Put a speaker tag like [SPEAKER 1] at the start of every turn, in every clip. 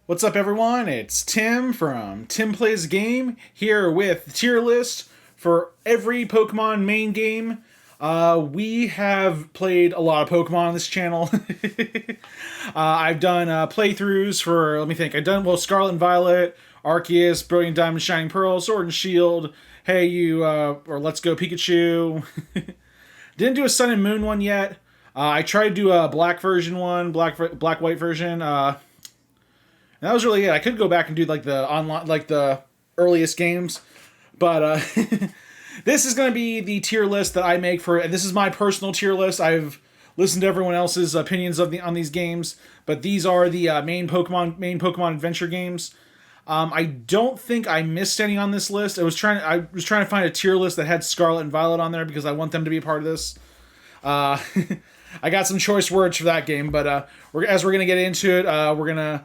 [SPEAKER 1] What's up, everyone? It's Tim from TimPlaysAGame here with the tier list for every Pokemon main game. We have played a lot of Pokemon on this channel. I've done playthroughs for, let me think, I've done, Scarlet and Violet, Arceus, Brilliant Diamond, Shining Pearl, Sword and Shield, Hey You, or Let's Go Pikachu. Didn't do a Sun and Moon one yet. I tried to do a black version one, black-white version. And that was really it. I could go back and do like the online, like the earliest games, but this is going to be the tier list that I make for. And this is my personal tier list. I've listened to everyone else's opinions on these games, but these are the main Pokemon adventure games. I don't think I missed any on this list. I was trying to find a tier list that had Scarlet and Violet on there because I want them to be a part of this. I got some choice words for that game, but as we're gonna get into it, we're gonna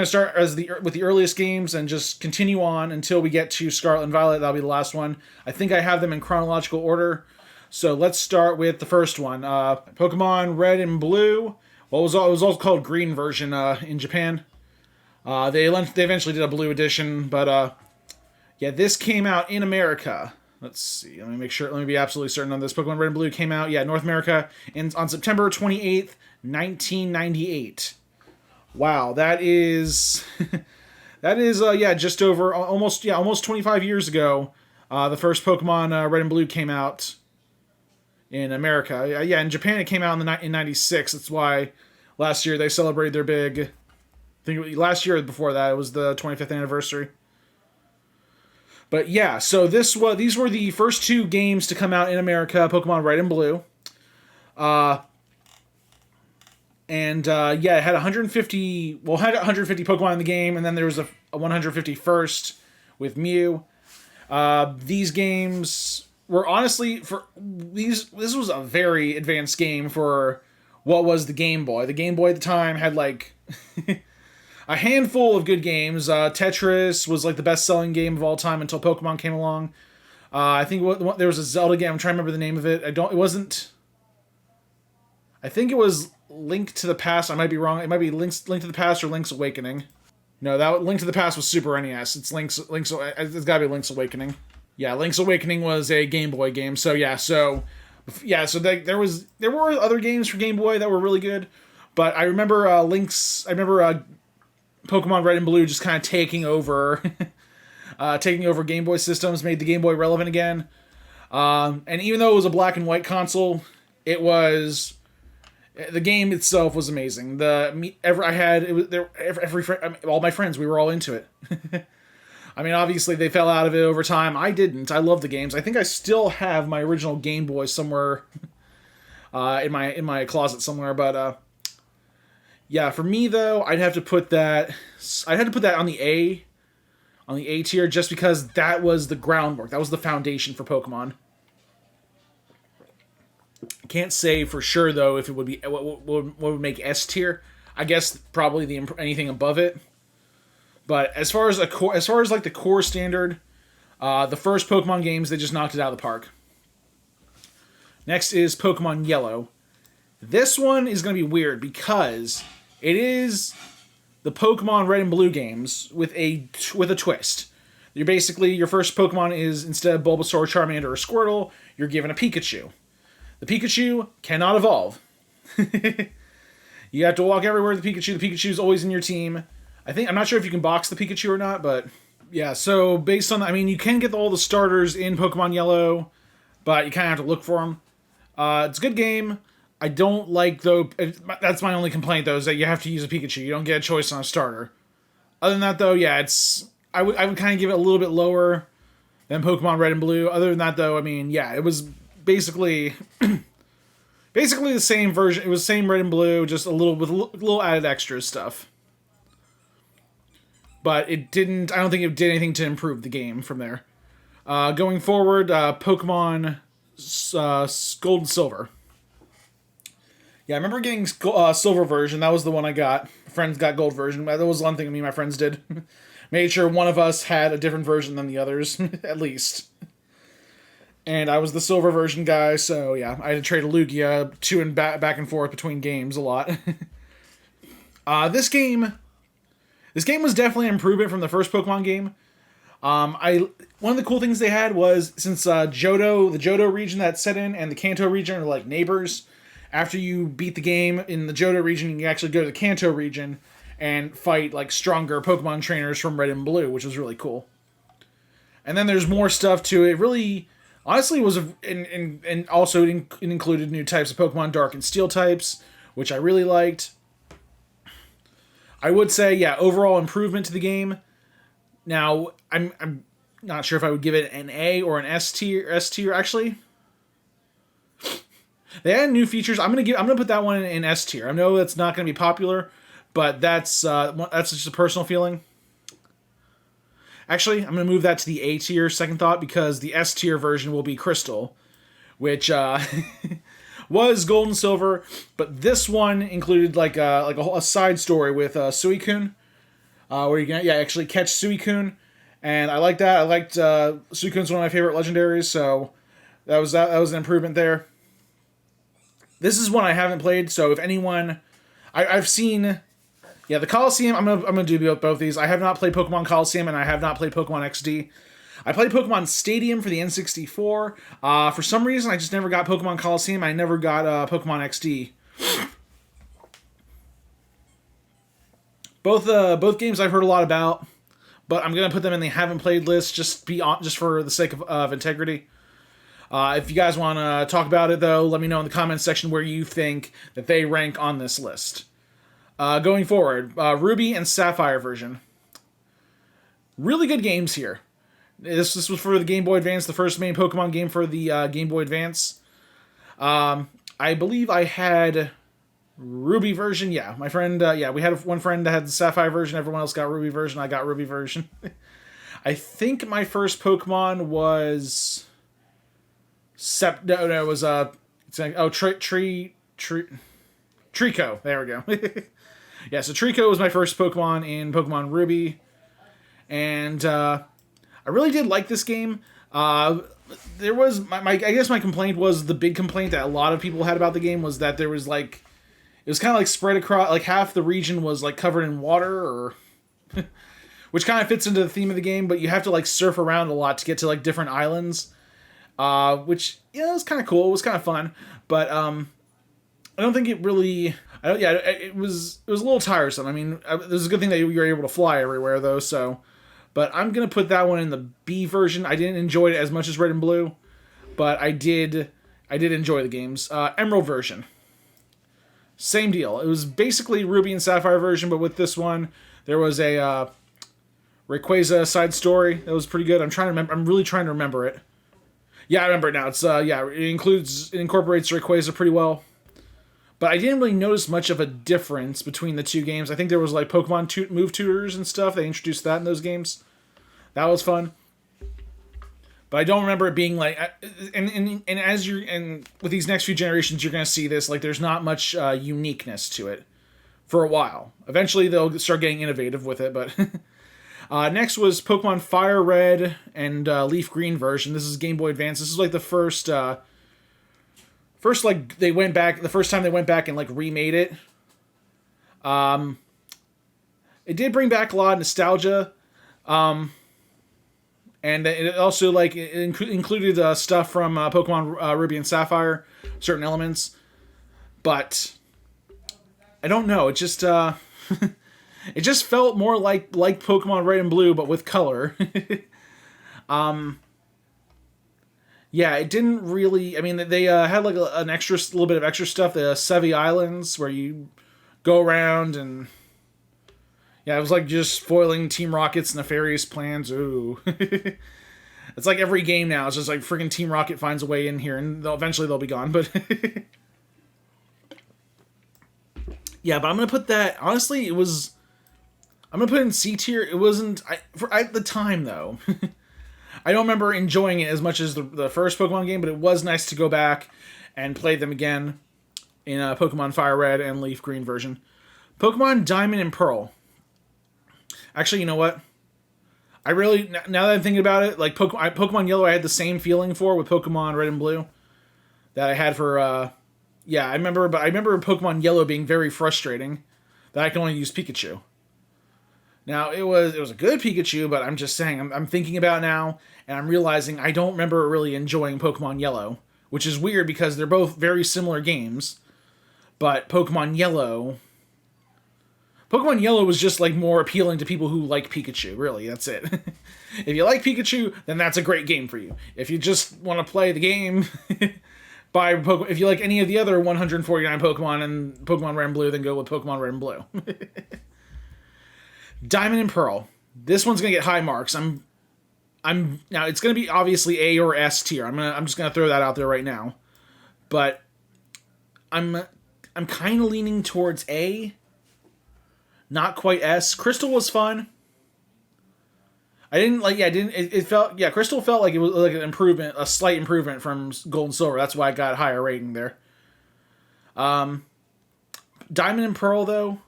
[SPEAKER 1] start with the earliest games and just continue on until we get to Scarlet and Violet. That'll be the last one. I think I have them in chronological order. So let's start with the first one. Pokemon Red and Blue. Well, it was also called Green version in Japan. They eventually did a Blue edition, but yeah, this came out in America. Let's see. Let me make sure. Let me be absolutely certain on this. Pokemon Red and Blue came out, North America, on September 28th, 1998. Wow, that is just over almost 25 years ago. The first Pokemon Red and Blue came out in America. In Japan it came out in 96. That's why last year they celebrated their big. I think last year or before that it was the 25th anniversary. But yeah, so these were the first two games to come out in America, Pokemon Red and Blue. And it had 150 Pokemon in the game, and then there was a 151st with Mew. These games were honestly this was a very advanced game for what was the Game Boy. The Game Boy at the time had like a handful of good games. Tetris was like the best-selling game of all time until Pokemon came along. I think there was a Zelda game. I'm trying to remember the name of it. I think it was Link to the Past. I might be wrong. It might be Link to the Past or Link's Awakening. No, that Link to the Past was Super NES. It's it's gotta be Link's Awakening. Yeah, Link's Awakening was a Game Boy game. So there were other games for Game Boy that were really good, but I remember Pokemon Red and Blue just kind of taking over Game Boy systems, made the Game Boy relevant again. And even though it was a black and white console, the game itself was amazing. All my friends, we were all into it. I mean, obviously they fell out of it over time. I didn't. I love the games. I think I still have my original Game Boy somewhere in my closet somewhere. But for me though, I'd have to put that on the A tier just because that was the groundwork. That was the foundation for Pokemon. Can't say for sure though if it would be what would make S tier. I guess probably anything above it. But as far as like the core standard, the first Pokemon games, they just knocked it out of the park. Next is Pokemon Yellow. This one is going to be weird because it is the Pokemon Red and Blue games with a twist. Your first Pokemon is, instead of Bulbasaur, Charmander, or Squirtle, you're given a Pikachu. The Pikachu cannot evolve. You have to walk everywhere with the Pikachu. The Pikachu is always in your team. I'm not sure if you can box the Pikachu or not, but yeah, so based on that, I mean, you can get all the starters in Pokemon Yellow, but you kind of have to look for them. It's a good game. I don't like, though, that's my only complaint, though, is that you have to use a Pikachu. You don't get a choice on a starter. Other than that, though, yeah, I would kind of give it a little bit lower than Pokemon Red and Blue. Other than that, though, I mean, yeah, it was basically the same version. It was the same Red and Blue, just a little added extra stuff. But I don't think it did anything to improve the game from there. Going forward, Pokemon Gold and Silver. Yeah, I remember getting Silver version. That was the one I got. Friends got Gold version. That was one thing me and my friends did. Made sure one of us had a different version than the others, at least. And I was the Silver version guy, so yeah, I had to trade a Lugia back and forth between games a lot. This game This game was definitely an improvement from the first Pokemon game. One of the cool things they had was, since the Johto region that's set in and the Kanto region are like neighbors, after you beat the game in the Johto region, you can actually go to the Kanto region and fight like stronger Pokemon trainers from Red and Blue, which was really cool. And then there's more stuff to it. Really, honestly, and also it included new types of Pokemon, Dark and Steel types, which I really liked. I would say, yeah, overall improvement to the game. Now, I'm not sure if I would give it an A or an S tier. Actually, they had new features. I'm gonna put that one in S tier. I know that's not gonna be popular, but that's just a personal feeling. Actually, I'm gonna move that to the A tier. Second thought, because the S tier version will be Crystal, which was Gold and Silver, but this one included like a side story with Suicune. Where you can actually catch Suicune, and I like that. I liked Suicune's one of my favorite legendaries, so that was an improvement there. This is one I haven't played, so if anyone, I've seen, the Coliseum. I'm gonna do both these. I have not played Pokemon Coliseum, and I have not played Pokemon XD. I played Pokemon Stadium for the N64. For some reason, I just never got Pokemon Coliseum. I never got Pokemon XD. Both games I've heard a lot about, but I'm gonna put them in the haven't played list just for the sake of integrity. If you guys want to talk about it though, let me know in the comments section where you think that they rank on this list. Going forward, Ruby and Sapphire version. Really good games here. This was for the Game Boy Advance, the first main Pokemon game for the Game Boy Advance. I believe I had Ruby version, yeah. My friend, we had one friend that had the Sapphire version. Everyone else got Ruby version. I got Ruby version. I think my first Pokemon was Trico. There we go. Yeah, so Trico was my first Pokemon in Pokemon Ruby, and I really did like this game. There was I guess my complaint was, the big complaint that a lot of people had about the game was that there was like, it was kind of like spread across, like half the region was like covered in water, or which kind of fits into the theme of the game, but you have to like surf around a lot to get to like different islands, which, it was kind of cool. It was kind of fun, but I don't think it really. It was a little tiresome. I mean, it was a good thing that you were able to fly everywhere though. So, but I'm gonna put that one in the B version. I didn't enjoy it as much as Red and Blue, but I did enjoy the games. Emerald version. Same deal. It was basically Ruby and Sapphire version, but with this one, there was a Rayquaza side story that was pretty good. I'm really trying to remember it. Yeah, I remember it now. It's it incorporates Rayquaza pretty well. But I didn't really notice much of a difference between the two games. I think there was like Pokemon move tutors and stuff. They introduced that in those games. That was fun. But I don't remember it being like, and with these next few generations, you're going to see this, like there's not much uniqueness to it for a while. Eventually they'll start getting innovative with it, but next was Pokemon Fire Red and Leaf Green version. This is Game Boy Advance. This is like the first like the first time they went back and like remade it. It did bring back a lot of nostalgia. And it also like included stuff from Pokemon Ruby and Sapphire, certain elements, but I don't know. It just it just felt more like Pokemon Red and Blue, but with color. Yeah, it didn't really. I mean, they had like a little bit of extra stuff. The Sevi Islands, where you go around and. Yeah, it was like just foiling Team Rocket's nefarious plans. Ooh. It's like every game now. It's just like freaking Team Rocket finds a way in here, and eventually they'll be gone. But yeah, but I'm going to put that... Honestly, it was... I'm going to put it in C tier. It wasn't... at the time, though. I don't remember enjoying it as much as the first Pokemon game, but it was nice to go back and play them again in Pokemon Fire Red and Leaf Green version. Pokemon Diamond and Pearl. Actually, you know what? I really, now that I'm thinking about it, like Pokemon Yellow, I had the same feeling for with Pokemon Red and Blue that I had for, I remember Pokemon Yellow being very frustrating that I can only use Pikachu. Now it was a good Pikachu, but I'm just saying I'm thinking about it now, and I'm realizing I don't remember really enjoying Pokemon Yellow, which is weird because they're both very similar games. But Pokemon Yellow was just like more appealing to people who like Pikachu. Really, that's it. If you like Pikachu, then that's a great game for you. If you just want to play the game, if you like any of the other 149 Pokemon and Pokemon Red and Blue, then go with Pokemon Red and Blue. Diamond and Pearl. This one's gonna get high marks. I'm now it's gonna be obviously A or S tier. I'm just gonna throw that out there right now. But I'm kind of leaning towards A. Not quite S. Crystal was fun. Crystal felt like it was like an improvement, a slight improvement from Gold and Silver. That's why I got a higher rating there. Diamond and Pearl, though,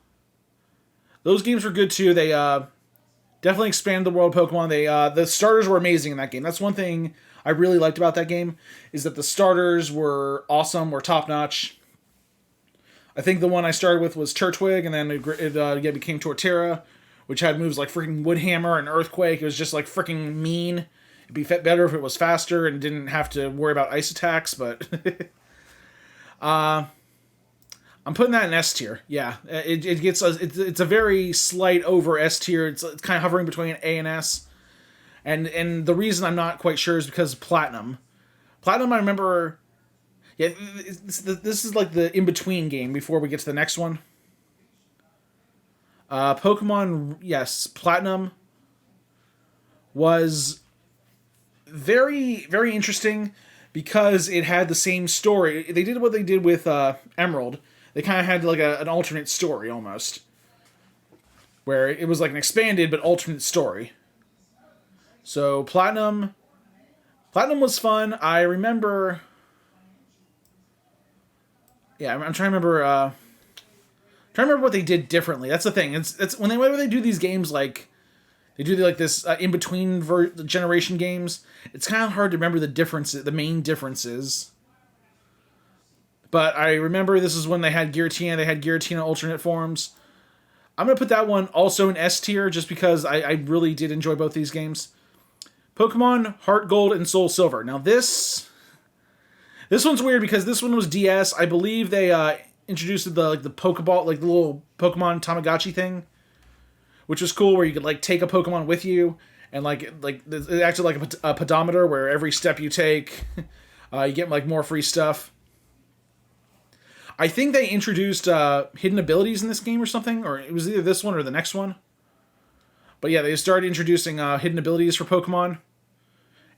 [SPEAKER 1] those games were good too. They definitely expanded the world of Pokemon. The starters were amazing in that game. That's one thing I really liked about that game, is that the starters were awesome, were top notch. I think the one I started with was Turtwig, and then it became Torterra, which had moves like freaking Woodhammer and Earthquake. It was just like freaking mean. It'd be better if it was faster and didn't have to worry about ice attacks, but I'm putting that in S tier. Yeah, it's a very slight over S tier. It's kind of hovering between A and S, and the reason I'm not quite sure is because Platinum. Platinum, I remember. Yeah, this is like the in-between game before we get to the next one. Pokemon, yes, Platinum was very, very interesting because it had the same story. They did what they did with Emerald. They kind of had like an alternate story almost, where it was like an expanded but alternate story. So Platinum was fun. I remember. Yeah, I'm trying to remember. Trying to remember what they did differently. That's the thing. It's whenever they do these games, like they do like this in between generation games. It's kind of hard to remember the differences, the main differences. But I remember this is when they had Giratina. They had Giratina alternate forms. I'm gonna put that one also in S tier just because I really did enjoy both these games. Pokemon Heart Gold and Soul Silver. Now this one's weird because this one was DS. I believe they introduced the Pokeball, like the little Pokemon Tamagotchi thing, which was cool, where you could like take a Pokemon with you, and like it acted like a pedometer where every step you take, you get like more free stuff. I think they introduced hidden abilities in this game or something, or it was either this one or the next one. But yeah, they started introducing hidden abilities for Pokemon.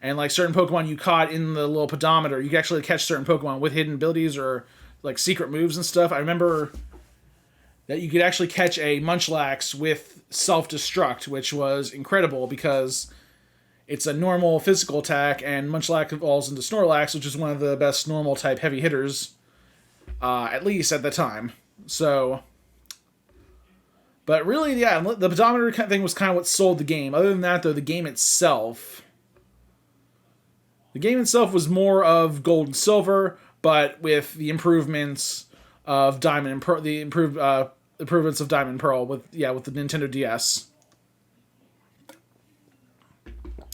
[SPEAKER 1] And like certain Pokemon you caught in the little pedometer, you could actually catch certain Pokemon with hidden abilities or like secret moves and stuff. I remember that you could actually catch a Munchlax with self-destruct, which was incredible because it's a normal physical attack, and Munchlax evolves into Snorlax, which is one of the best normal type heavy hitters, at least at the time. So, but really, yeah, the pedometer thing was kind of what sold the game. Other than that, though, the game itself was more of Gold and Silver, but with the improvements of Diamond and Pearl, the improvements of Diamond and Pearl with the Nintendo DS.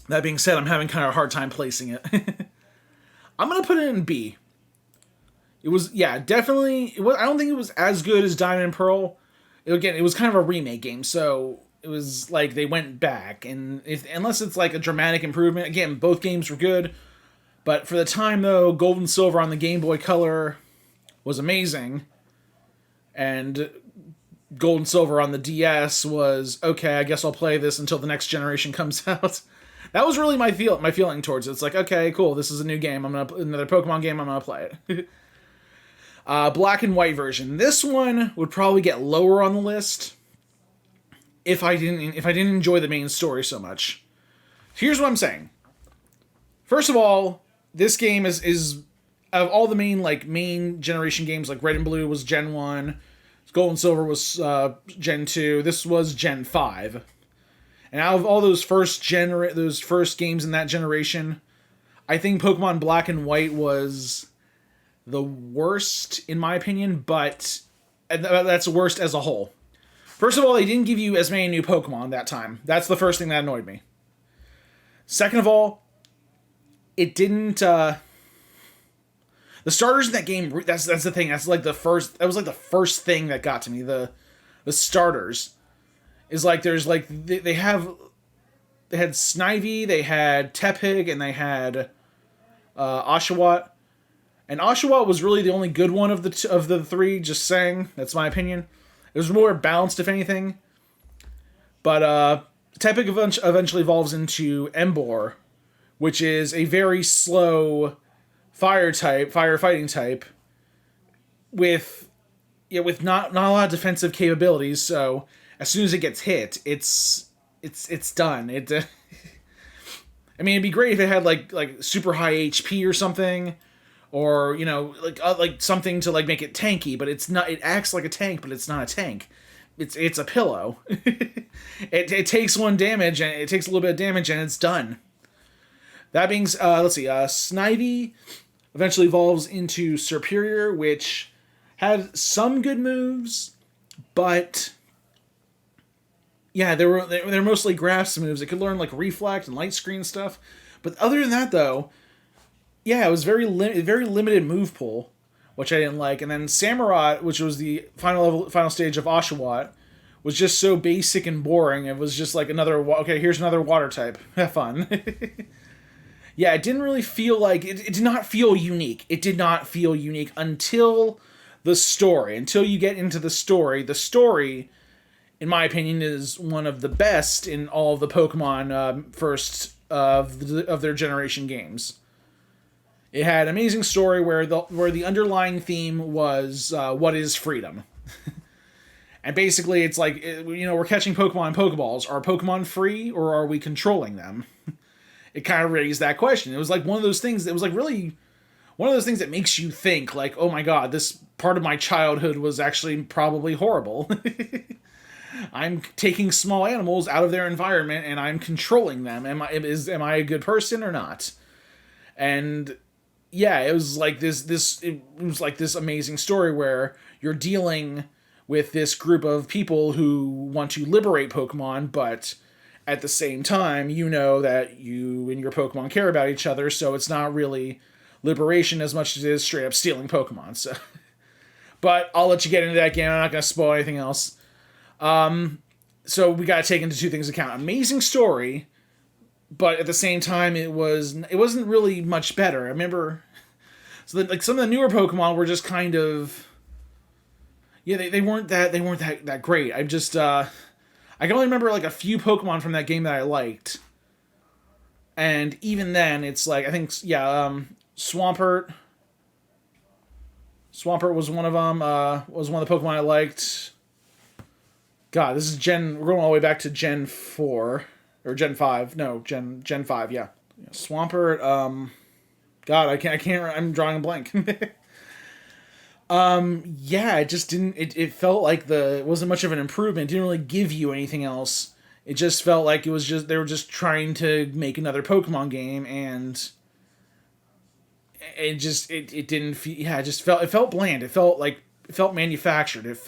[SPEAKER 1] That being said, I'm having kind of a hard time placing it. I'm gonna put it in B. It was, definitely. I don't think it was as good as Diamond and Pearl. It was kind of a remake game, so it was like they went back, and unless it's like a dramatic improvement, again, both games were good. But for the time, though, Gold and Silver on the Game Boy Color was amazing. And Gold and Silver on the DS was, okay, I guess I'll play this until the next generation comes out. That was really my feeling towards it. It's like, okay, cool, this is a new game. Another Pokemon game, I'm going to play it. Black and White version. This one would probably get lower on the list if I didn't enjoy the main story so much. Here's what I'm saying. First of all, this game is of all the main generation games, like Red and Blue was Gen 1, Gold and Silver was Gen 2, this was Gen 5. And out of all those first games in that generation, I think Pokemon Black and White was the worst in my opinion, but that's worst as a whole. First of all, they didn't give you as many new Pokemon that time. That's the first thing that annoyed me. Second of all, it didn't. The starters in that game. That's the thing. That's like the first. That was like the first thing that got to me. The starters is like there's like they had Snivy, they had Tepig, and they had Oshawott. And Oshawott was really the only good one of the three. Just saying, that's my opinion. It was more balanced, if anything. But Tepig eventually evolves into Emboar, which is a very slow firefighting type, with not a lot of defensive capabilities. So as soon as it gets hit, it's done. I mean, it'd be great if it had like super high HP or something, or like something to like make it tanky. But it's not. It acts like a tank, but it's not a tank. It's a pillow. it takes one damage, and it takes a little bit of damage, and it's done. That being, let's see, Snivy eventually evolves into Serperior, which had some good moves, but yeah, they're mostly grass moves. It could learn like Reflect and Light Screen stuff, but other than that, though, yeah, it was very limited move pool, which I didn't like. And then Samurott, which was the final stage of Oshawott, was just so basic and boring. It was just like here's another water type. Have fun. Yeah, it didn't really feel like it did not feel unique. It did not feel unique until the story. Until you get into the story. The story, in my opinion, is one of the best in all of the Pokemon first of their generation games. It had an amazing story where the underlying theme was what is freedom. And basically, it's like, we're catching Pokemon in Pokeballs. Are Pokemon free, or are we controlling them? It kind of raised that question. It was like one of those things that was like really one of those things that makes you think like, oh my god, this part of my childhood was actually probably horrible. I'm taking small animals out of their environment and I'm controlling them. Am I a good person or not? And yeah, it was like this amazing story where you're dealing with this group of people who want to liberate Pokemon, but at the same time, you know that you and your Pokemon care about each other, so it's not really liberation as much as it is straight up stealing Pokemon. So, but I'll let you get into that game. I'm not going to spoil anything else. So we got to take into two things into account. Amazing story, but at the same time, it wasn't really much better. I remember, so like some of the newer Pokemon were just kind of, yeah, they weren't that great. I can only remember like a few Pokemon from that game that I liked. And even then, it's like, I think, Swampert. Swampert was one of them, was one of the Pokemon I liked. God, this is we're going all the way back to Gen 4. Or Gen 5. No, Gen 5, yeah. Swampert, God, I can't, I'm drawing a blank. Yeah, it just didn't, it felt like it wasn't much of an improvement. It didn't really give you anything else. It just felt like they were just trying to make another Pokemon game, and it didn't feel, yeah, it felt bland. It felt manufactured. It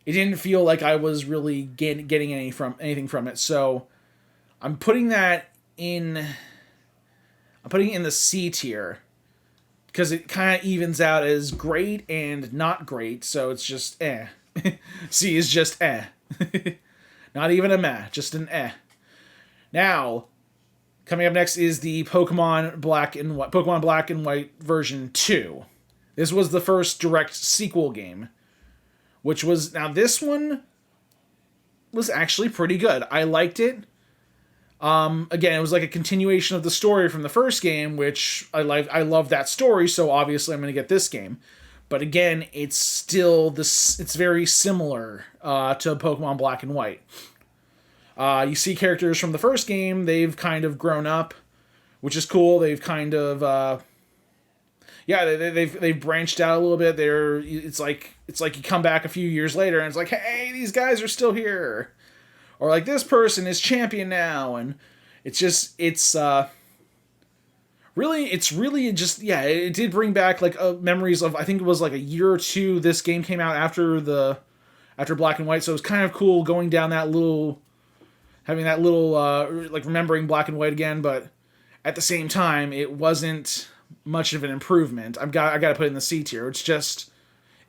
[SPEAKER 1] didn't feel like I was really getting anything from it. So I'm putting it in the C tier, because it kind of evens out as great and not great, so it's just eh. C is just eh. Not even a meh, just an eh. Now, coming up next is the Pokemon Black and White version 2. This was the first direct sequel game, now this one was actually pretty good. I liked it. Again, it was like a continuation of the story from the first game, which I love that story, so obviously I'm going to get this game. But again, it's very similar to Pokemon Black and White. You see characters from the first game, they've kind of grown up, which is cool. They've kind of they've branched out a little bit. It's like you come back a few years later and it's like, hey, these guys are still here. Or like, this person is champion now, and it did bring back like memories of, I think it was like a year or two. This game came out after after Black and White. So it was kind of cool going down that little, having that little like remembering Black and White again. But at the same time, it wasn't much of an improvement. I got to put it in the C tier. It's just,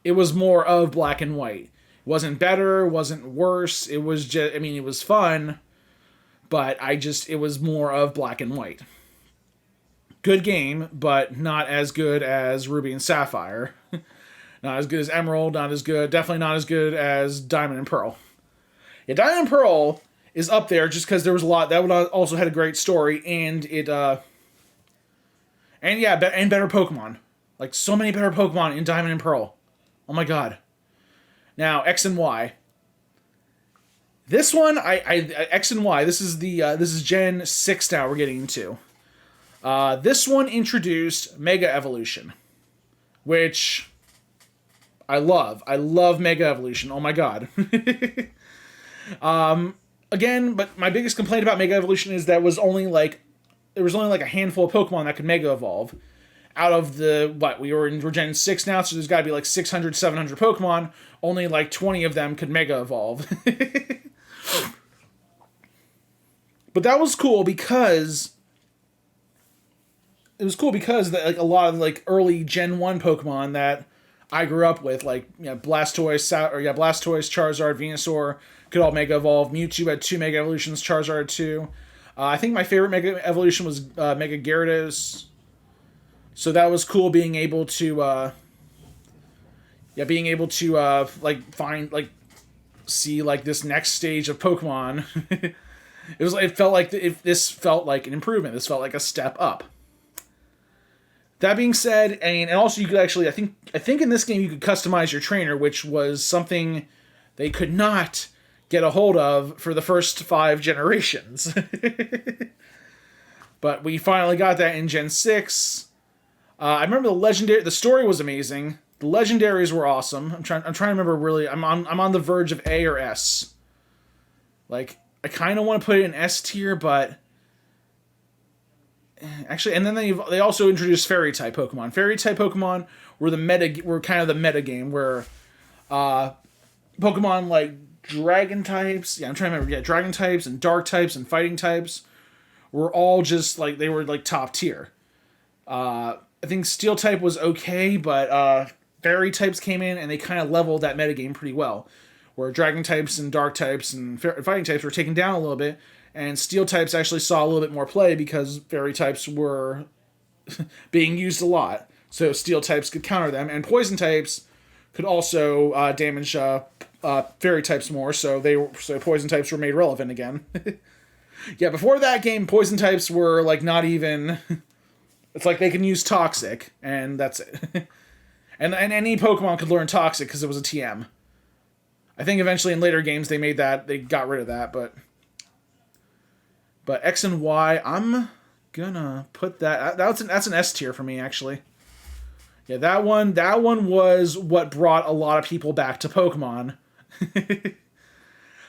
[SPEAKER 1] it was more of Black and White. It wasn't better, wasn't worse. It was just, I mean, it was fun, but it was more of Black and White. Good game, but not as good as Ruby and Sapphire. Not as good as Emerald, not as good, definitely not as good as Diamond and Pearl. Yeah, Diamond and Pearl is up there just because there was a lot, that would also had a great story, and better Pokemon. Like, so many better Pokemon in Diamond and Pearl. Oh my god. Now, X and Y. This one, X and Y, this is Gen 6 now we're getting into. This one introduced Mega Evolution, which I love. I love Mega Evolution. Oh my god. Again, but my biggest complaint about Mega Evolution is there was only like a handful of Pokemon that could Mega Evolve. Out of we're Gen 6 now, so there's got to be like 600, 700 Pokemon. Only like 20 of them could Mega Evolve. But that was cool because like a lot of like early Gen 1 Pokemon that I grew up with, like, you know, Blastoise, Charizard, Venusaur, could all Mega Evolve. Mewtwo had 2 Mega Evolutions, Charizard had 2. I think my favorite Mega Evolution was Mega Gyarados. So that was cool being able to like find, like, see like this next stage of Pokemon. It felt like this felt like an improvement. This felt like a step up. That being said, and also you could actually, I think in this game you could customize your trainer, which was something they could not get a hold of for the first 5 generations. But we finally got that in Gen 6. I remember the story was amazing. The legendaries were awesome. I'm trying to remember really. I'm on the verge of A or S. Like, I kind of want to put it in S tier, but actually, and then they also introduced Fairy type Pokemon. Fairy type Pokemon were kind of the meta game where Pokemon like Dragon types. Yeah, I'm trying to remember. Yeah, Dragon types and Dark types and Fighting types were all just like, they were like top tier. I think Steel type was okay, but Fairy types came in and they kind of leveled that metagame pretty well. Where Dragon types and Dark types and Fighting types were taken down a little bit, and Steel types actually saw a little bit more play because Fairy types were being used a lot. So Steel types could counter them, and Poison types could also damage Fairy types more, so Poison types were made relevant again. Yeah, before that game, Poison types were like not even... It's like they can use Toxic, and that's it. and any Pokemon could learn Toxic because it was a TM. I think eventually in later games they got rid of that, but X and Y, I'm gonna put that's an S tier for me, actually. Yeah, that one was what brought a lot of people back to Pokemon.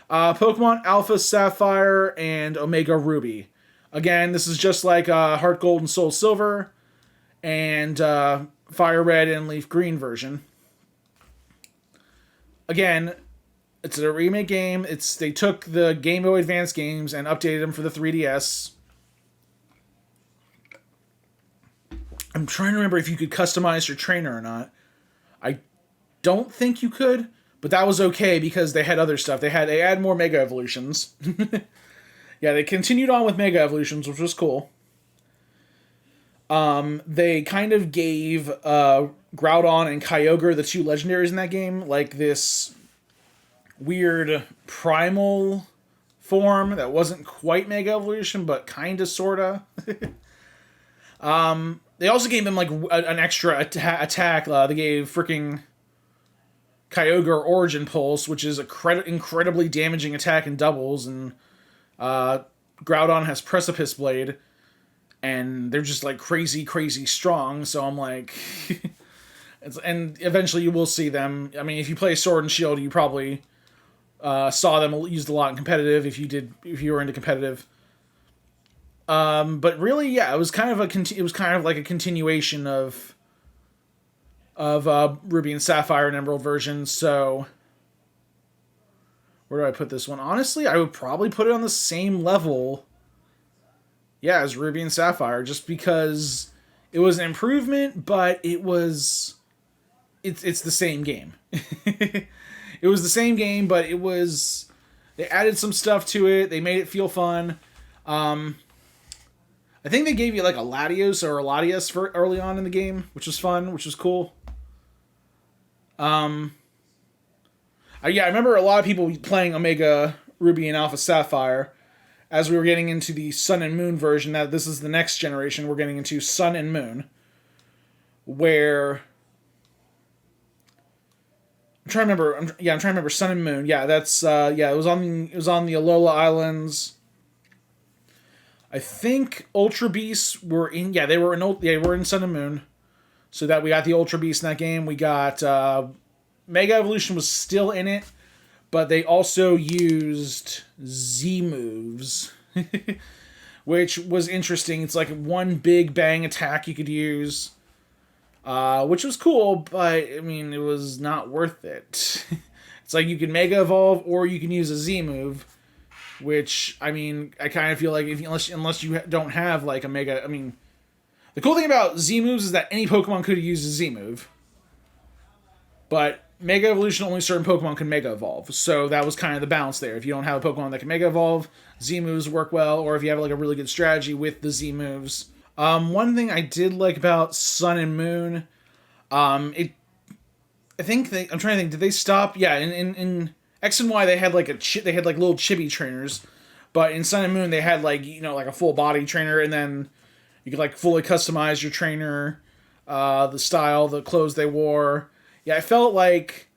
[SPEAKER 1] Pokemon Alpha Sapphire and Omega Ruby. Again, this is just like Heart Gold and Soul Silver, and Fire Red and Leaf Green version. Again, it's a remake game. They took the Game Boy Advance games and updated them for the 3DS. I'm trying to remember if you could customize your trainer or not. I don't think you could, but that was okay because they had other stuff. They had more Mega Evolutions. Yeah, they continued on with Mega Evolutions, which was cool. They kind of gave Groudon and Kyogre, the 2 legendaries in that game, like this weird primal form that wasn't quite Mega Evolution, but kind of, sort of. They also gave them like an extra attack. They gave freaking Kyogre Origin Pulse, which is incredibly damaging attack in doubles, and Groudon has Precipice Blade, and they're just like crazy strong. So I'm like, and eventually you will see them. I mean, if you play Sword and Shield, you probably saw them used a lot in competitive. If you were into competitive, but really, yeah, it was kind of like a continuation of Ruby and Sapphire and Emerald versions. So Where do I put this one? Honestly, I would probably put it on the same level, yeah, as Ruby and Sapphire, just because it was an improvement, but it's the same game. It was the same game, but they added some stuff to it. They made it feel fun. I think they gave you like a Latios or a Latias for early on in the game, which was fun, which was cool. Yeah, I remember a lot of people playing Omega Ruby and Alpha Sapphire as we were getting into the Sun and Moon version. Now this is the next generation. We're getting into Sun and Moon, where I'm trying to remember. I'm trying to remember Sun and Moon. Yeah, that's it was on the Alola Islands. I think Ultra Beasts were in. Yeah, they were in Sun and Moon. So that we got the Ultra Beast in that game. We got Mega Evolution was still in it, but they also used Z moves, which was interesting. It's like one big bang attack you could use, which was cool, but I mean, it was not worth it. It's like you can Mega Evolve or you can use a Z move, which, I mean, I kind of feel like unless you don't have like a Mega, I mean, the cool thing about Z moves is that any Pokemon could use a Z move, but Mega Evolution, only certain Pokemon can Mega Evolve, so that was kind of the balance there. If you don't have a Pokemon that can Mega Evolve, Z moves work well, or if you have like a really good strategy with the Z moves. One thing I did like about Sun and Moon, I'm trying to think, did they stop? Yeah, in X and Y they had like they had like little chibi trainers, but in Sun and Moon they had like, you know, like a full body trainer, and then you could like fully customize your trainer, the style, the clothes they wore. Yeah, I felt like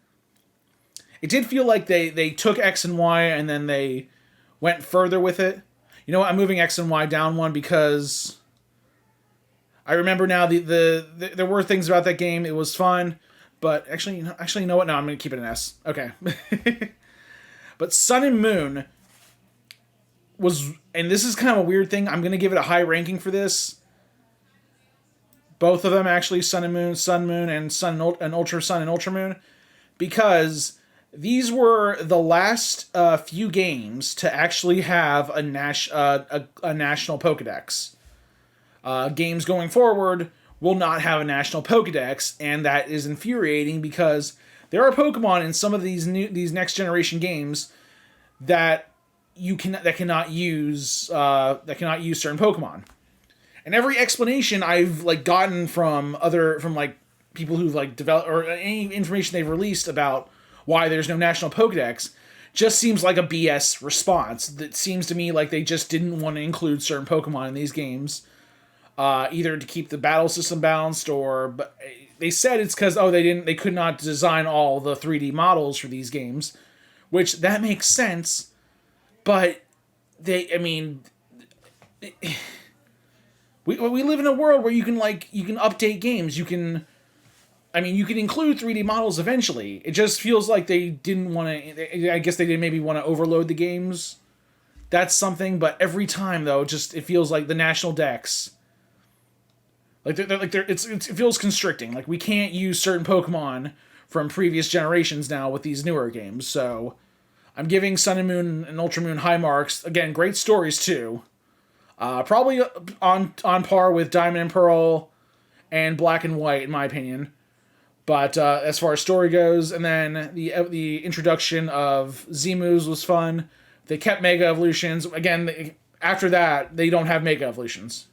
[SPEAKER 1] it did feel like they took X and Y and then they went further with it. You know what? I'm moving X and Y down one because I remember now there were things about that game. It was fun, but actually, you know what? No, I'm going to keep it an S. Okay. But Sun and Moon was, and this is kind of a weird thing. I'm going to give it a high ranking for this. Both of them actually, Sun and Moon, and Ultra Sun and Ultra Moon, because these were the last few games to actually have a national Pokedex. Games going forward will not have a national Pokedex, and that is infuriating because there are Pokemon in some of these next generation games that cannot use certain Pokemon. And every explanation I've like gotten from like people who've like developed, or any information they've released about why there's no national Pokedex, just seems like a BS response. That seems to me like they just didn't want to include certain Pokemon in these games, either to keep the battle system balanced, but they said it's because they could not design all the 3D models for these games, which that makes sense, but We live in a world where you can update games. You can include 3D models eventually. It just feels like they didn't want to. I guess they didn't maybe want to overload the games. That's something. But every time though, it feels like the national decks. It feels constricting. Like we can't use certain Pokemon from previous generations now with these newer games. So I'm giving Sun and Moon and Ultra Moon high marks. Again, great stories too. Probably on par with Diamond and Pearl and Black and White, in my opinion. But as far as story goes, and then the introduction of Z moves was fun. They kept Mega Evolutions. Again, after that, they don't have Mega Evolutions.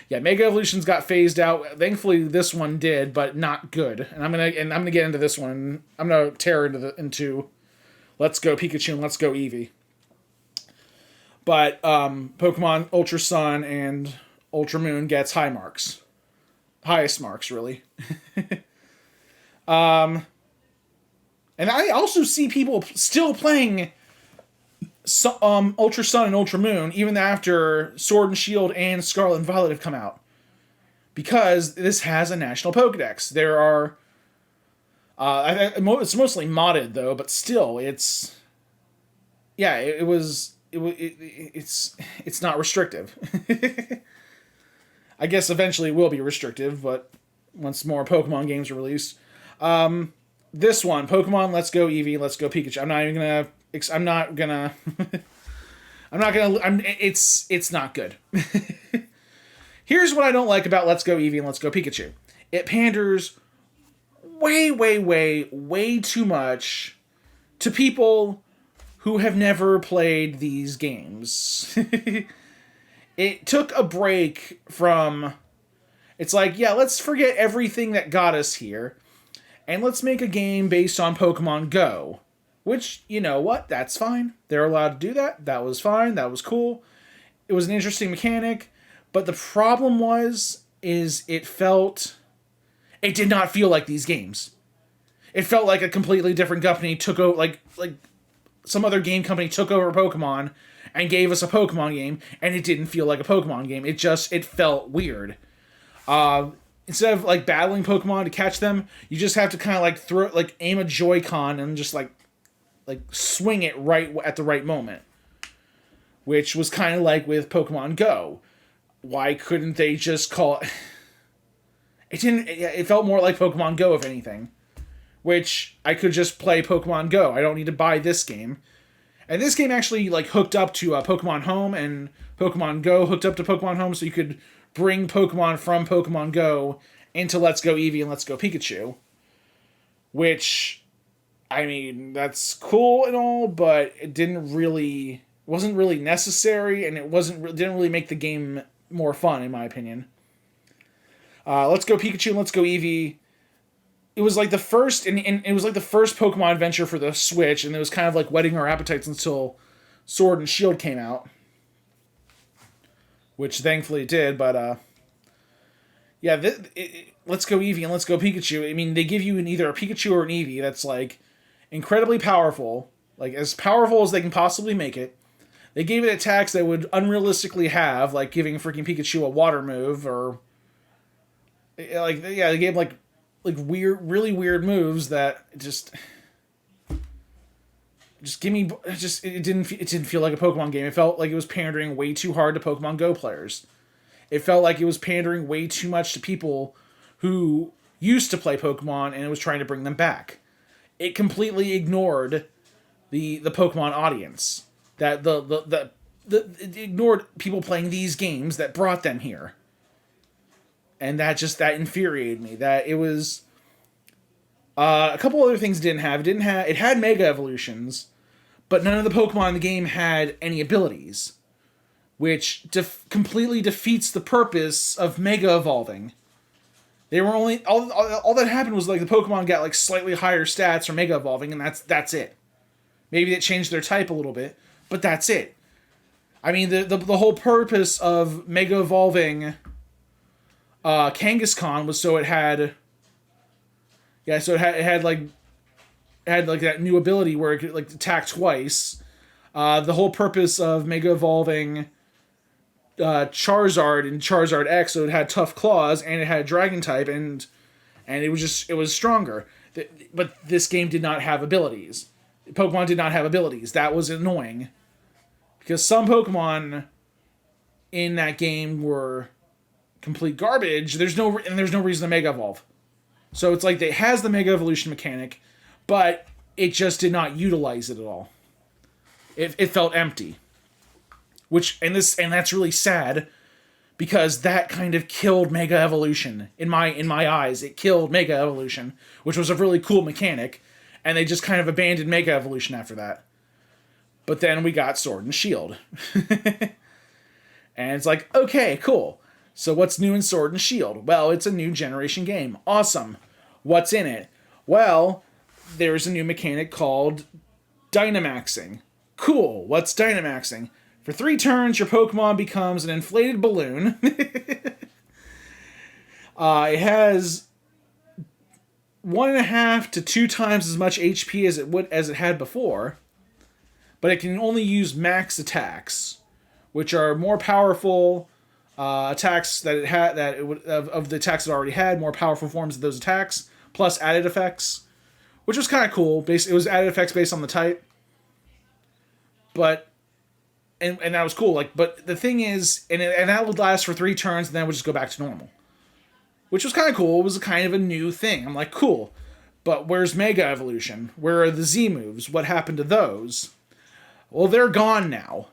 [SPEAKER 1] Yeah, Mega Evolutions got phased out. Thankfully, this one did, but not good. And I'm gonna get into this one. I'm gonna tear into Let's Go Pikachu and Let's Go Eevee. But Pokemon Ultra Sun and Ultra Moon gets high marks. Highest marks, really. And I also see people still playing Ultra Sun and Ultra Moon even after Sword and Shield and Scarlet and Violet have come out. Because this has a national Pokedex. There are... it's mostly modded, though, but still, it's... Yeah, it's not restrictive. I guess eventually it will be restrictive, but once more Pokemon games are released. This one, Pokemon Let's Go Eevee, Let's Go Pikachu. I'm not even gonna I'm not gonna. It's not good. Here's what I don't like about Let's Go Eevee and Let's Go Pikachu. It panders way too much to people who have never played these games. It took a break from... It's like, yeah, let's forget everything that got us here, and let's make a game based on Pokemon Go. Which, you know what? That's fine. They're allowed to do that. That was fine. That was cool. It was an interesting mechanic. But the problem is it did not feel like these games. It felt like a completely different company took over, like some other game company took over Pokemon and gave us a Pokemon game, and it didn't feel like a Pokemon game. It felt weird. Instead of like battling Pokemon to catch them, you just have to kind of like aim a Joy-Con and just like swing it right at the right moment. Which was kind of like with Pokemon Go. Why couldn't they just call it... It felt more like Pokemon Go, if anything. Which, I could just play Pokemon Go. I don't need to buy this game. And this game actually, like, hooked up to Pokemon Home, and Pokemon Go hooked up to Pokemon Home, so you could bring Pokemon from Pokemon Go into Let's Go Eevee and Let's Go Pikachu. Which, I mean, that's cool and all, but it wasn't really necessary, and didn't really make the game more fun, in my opinion. Let's Go Pikachu and Let's Go Eevee. It was like the first, and it was like the first Pokemon adventure for the Switch, and it was kind of like whetting our appetites until Sword and Shield came out, which thankfully it did. But yeah, Let's Go Eevee and Let's Go Pikachu. I mean, they give you either a Pikachu or an Eevee that's like incredibly powerful, like as powerful as they can possibly make it. They gave it attacks that would unrealistically have, like giving freaking Pikachu a water move, or like, yeah, they gave like really weird moves that just give me it didn't feel like a Pokemon game. It felt like it was pandering way too hard to Pokemon Go players. It felt like it was pandering way too much to people who used to play Pokemon, and it was trying to bring them back. It completely ignored the Pokemon audience. That it ignored people playing these games that brought them here. And that infuriated me. That it was a couple other things it didn't have. It had Mega Evolutions, but none of the Pokemon in the game had any abilities, which completely defeats the purpose of Mega Evolving. They were only all that happened was like the Pokemon got like slightly higher stats from Mega Evolving, and that's it. Maybe it changed their type a little bit, but that's it. I mean, the whole purpose of Mega Evolving Kangaskhan was so it had that new ability where it could like attack twice. The whole purpose of Mega Evolving Charizard and Charizard X, so it had tough claws and it had Dragon type, and it was stronger. But this game did not have abilities. Pokemon did not have abilities. That was annoying, because some Pokemon in that game were complete garbage. There's no reason to Mega Evolve. So it's like it has the Mega Evolution mechanic, but it just did not utilize it at all. It felt empty. And that's really sad, because that kind of killed Mega Evolution in my eyes. It killed Mega Evolution, which was a really cool mechanic, and they just kind of abandoned Mega Evolution after that. But then we got Sword and Shield. And it's like, okay, cool. So what's new in Sword and Shield? Well, it's a new generation game. Awesome. What's in it? Well, there's a new mechanic called Dynamaxing. Cool. What's Dynamaxing? For 3 turns, your Pokemon becomes an inflated balloon. It has 1.5 to 2 times as much HP as it had before, but it can only use max attacks, which are more powerful attacks that it had of the attacks it already had, more powerful forms of those attacks, plus added effects, which was kind of cool. It was added effects based on the type, but and that was cool. But the thing is, and that would last for 3 turns, and then it would just go back to normal, which was kind of cool. It was a kind of a new thing. I'm like, cool, but where's Mega Evolution? Where are the Z moves? What happened to those? Well, they're gone now.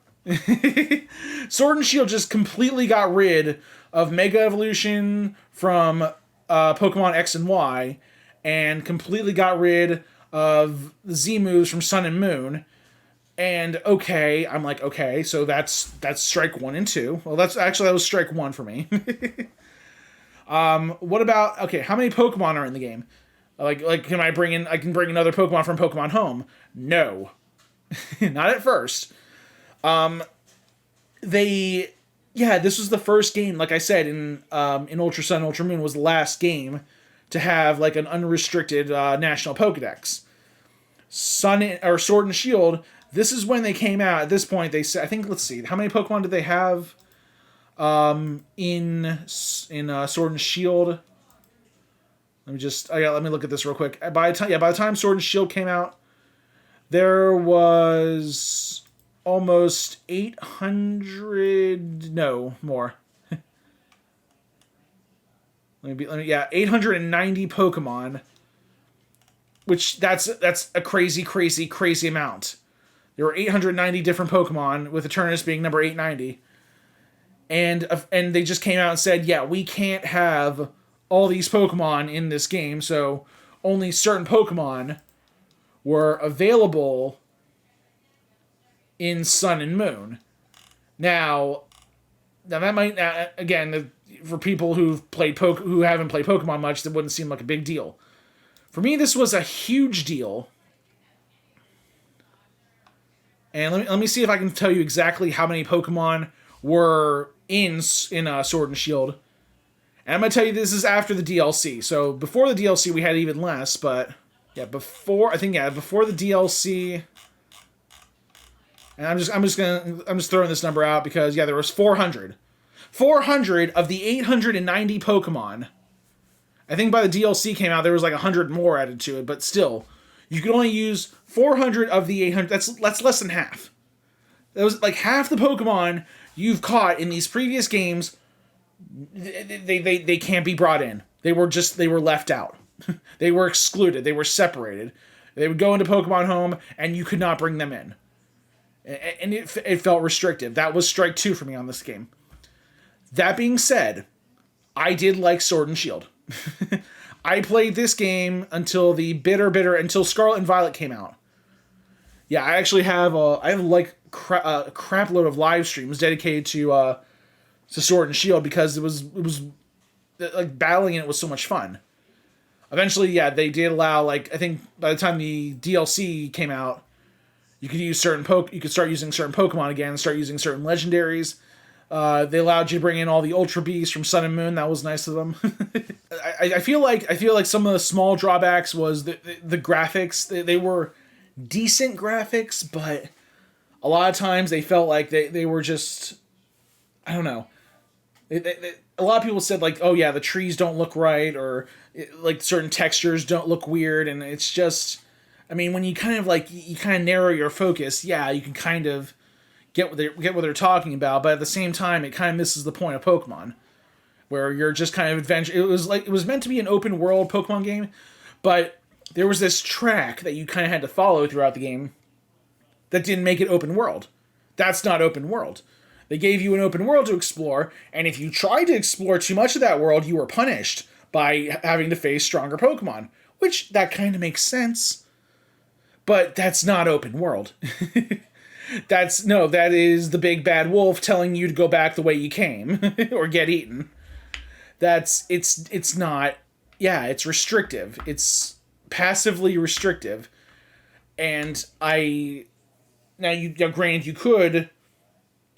[SPEAKER 1] Sword and Shield just completely got rid of Mega Evolution from Pokemon X and Y, and completely got rid of the Z moves from Sun and Moon. And okay, I'm like, okay, so that's strike 1 and 2. Well, that was strike 1 for me. What about, okay, how many Pokemon are in the game? Like can I can bring another Pokemon from Pokemon Home? No. Not at first. This was the first game, like I said, in Ultra Sun, Ultra Moon was the last game to have like an unrestricted national Pokedex. Sword and Shield, this is when they came out. At this point, they said, I think, let's see, how many Pokemon did they have in Sword and Shield? Let me look at this real quick. By the time Sword and Shield came out, there was almost 800, no, more. 890 Pokemon, which that's a crazy amount. There were 890 different Pokemon, with Eternus being number 890. And they just came out and said, yeah, we can't have all these Pokemon in this game, so only certain Pokemon were available in Sun and Moon. Now that might, again, for people who haven't played Pokemon much, that wouldn't seem like a big deal. For me, this was a huge deal. And let me see if I can tell you exactly how many Pokemon were in Sword and Shield. And I'm going to tell you this is after the DLC. So before the DLC we had even less, but before the DLC, and I'm just throwing this number out because there was 400. 400 of the 890 Pokemon. I think by the DLC came out there was like 100 more added to it, but still, you could only use 400 of the 800. That's less than half. That was like half the Pokemon you've caught in these previous games. They can't be brought in. They were left out. They were excluded. They were separated. They would go into Pokemon Home, and you could not bring them in. And it felt restrictive. That was strike 2 for me on this game. That being said, I did like Sword and Shield. I played this game until until Scarlet and Violet came out. Yeah, I actually have a crap load of live streams dedicated to Sword and Shield because it was like battling it was so much fun. Eventually, they did allow, I think by the time the DLC came out, you could use you could start using certain Pokemon again, start using certain legendaries. They allowed you to bring in all the Ultra Beasts from Sun and Moon. That was nice of them. I feel like some of the small drawbacks was the graphics. They were decent graphics, but a lot of times they felt like they were just, I don't know. A lot of people said the trees don't look right, or certain textures don't look weird, and it's just, I mean, when you kind of narrow your focus, you can kind of get what they're talking about, but at the same time, it kind of misses the point of Pokemon, where you're just kind of adventure. It was meant to be an open world Pokemon game, but there was this track that you kind of had to follow throughout the game that didn't make it open world. That's not open world. They gave you an open world to explore, and if you tried to explore too much of that world, you were punished by having to face stronger Pokemon, which that kind of makes sense, but that's not open world. That is the big bad wolf telling you to go back the way you came or get eaten. It's not, it's restrictive. It's passively restrictive. And granted, you could,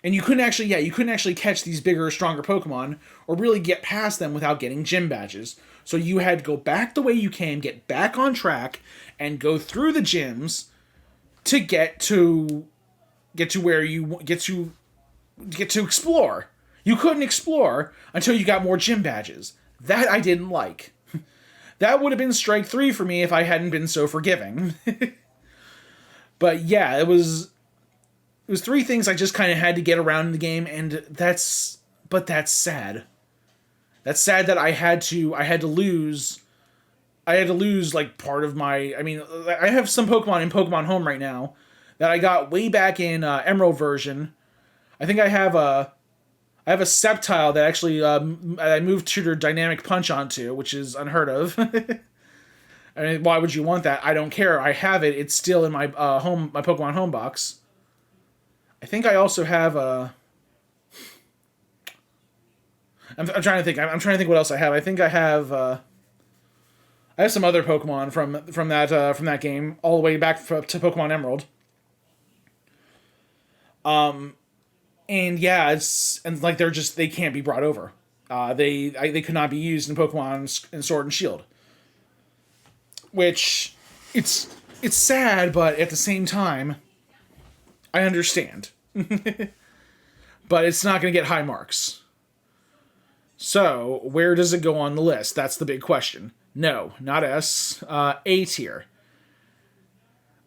[SPEAKER 1] and you couldn't actually catch these bigger, stronger Pokemon or really get past them without getting gym badges. So you had to go back the way you came, get back on track, and go through the gyms to get to where you get to explore. You couldn't explore until you got more gym badges. That I didn't like. That would have been strike 3 for me if I hadn't been so forgiving. But it was 3 things I just kind of had to get around in the game, and that's sad. That's sad that I had to lose part of my, I mean, I have some Pokemon in Pokemon Home right now that I got way back in Emerald version. I think I have a Sceptile that actually I moved Tutor Dynamic Punch onto, which is unheard of. I mean, why would you want that? I don't care. I have it. It's still in my my Pokemon home box. I think I also have a. I'm trying to think. I'm trying to think what else I have. I think I have. I have some other Pokemon from that game all the way back to Pokemon Emerald. And yeah, like they can't be brought over. They could not be used in Pokemon in Sword and Shield. Which it's sad, but at the same time, I understand. But it's not going to get high marks. So, where does it go on the list? That's the big question. No, not S. A tier.